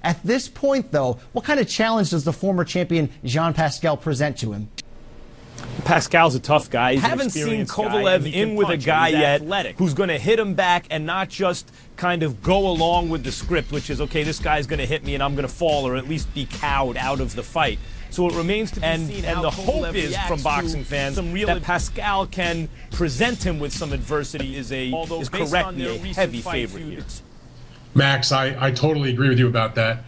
At this point, though, what kind of challenge does the former champion Jean Pascal present to him? Pascal's a tough guy. He's Haven't seen Kovalev in with a guy yet who's going to hit him back and not just kind of go along with the script, which is, okay, this guy's going to hit me and I'm going to fall or at least be cowed out of the fight. So it remains to be seen. And the hope is from boxing fans that Pascal can present him with some adversity is correctly a heavy favorite here. Max, I totally agree with you about that.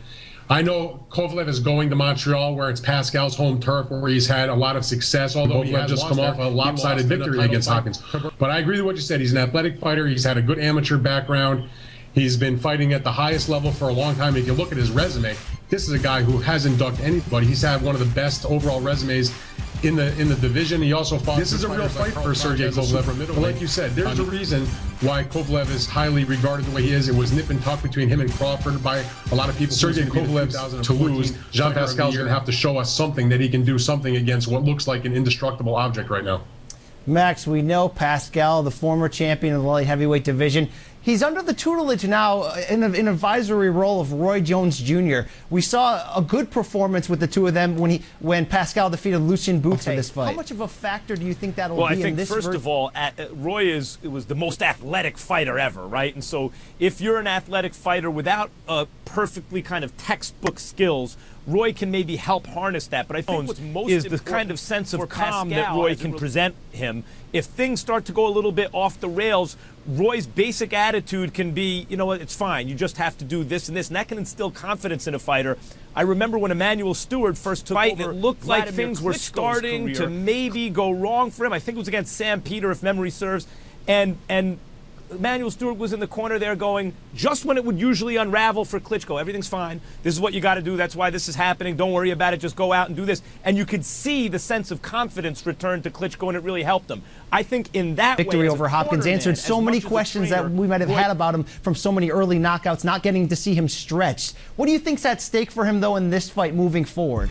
I know Kovalev is going to Montreal, where it's Pascal's home turf, where he's had a lot of success, although he has just come off a lopsided victory against Hopkins. But I agree with what you said. He's an athletic fighter. He's had a good amateur background. He's been fighting at the highest level for a long time. If you look at his resume, this is a guy who hasn't ducked anybody. He's had one of the best overall resumes in the division. He also fought. This is a real fight for Sergey Kovalev. But like you said, there's a reason why Kovalev is highly regarded the way he is. It was nip and tuck between him and Crawford by a lot of people. Sergey Kovalev to lose. Jean Pascal's going to have to show us something that he can do something against what looks like an indestructible object right now. Max, we know Pascal, the former champion of the light heavyweight division. He's under the tutelage now in an advisory role of Roy Jones Jr. We saw a good performance with the two of them when Pascal defeated Lucien Boots in this fight. How much of a factor do you think that'll be in this? Well, I think, first of all, Roy was the most athletic fighter ever, right? And so if you're an athletic fighter without perfectly kind of textbook skills, Roy can maybe help harness that. But I think what's most is the kind of sense of calm that Roy can present him. If things start to go a little bit off the rails, Roy's basic attitude can be, you know what, it's fine. You just have to do this and this. And that can instill confidence in a fighter. I remember when Emmanuel Stewart first took over, it looked like things were starting to maybe go wrong for him. I think it was against Sam Peter, if memory serves. And Emmanuel Stewart was in the corner there going, just when it would usually unravel for Klitschko, everything's fine. This is what you got to do. That's why this is happening. Don't worry about it. Just go out and do this. And you could see the sense of confidence return to Klitschko, and it really helped him. I think in that victory over Hopkins answered so many questions that we might have had about him from so many early knockouts, not getting to see him stretched. What do you think's at stake for him, though, in this fight moving forward?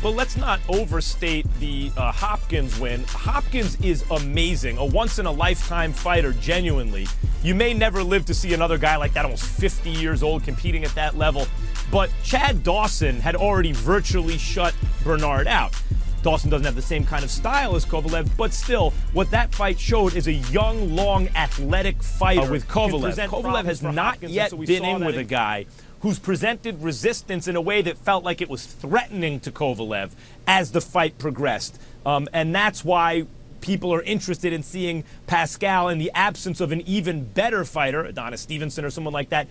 Well, let's not overstate the Hopkins win. Hopkins is amazing, a once-in-a-lifetime fighter, genuinely. You may never live to see another guy like that, almost 50 years old, competing at that level. But Chad Dawson had already virtually shut Bernard out. Dawson doesn't have the same kind of style as Kovalev, but still, what that fight showed is a young, long, athletic fighter with Kovalev. Kovalev has not yet been in with a guy who's presented resistance in a way that felt like it was threatening to Kovalev as the fight progressed. And that's why people are interested in seeing Pascal in the absence of an even better fighter, Adonis Stevenson or someone like that,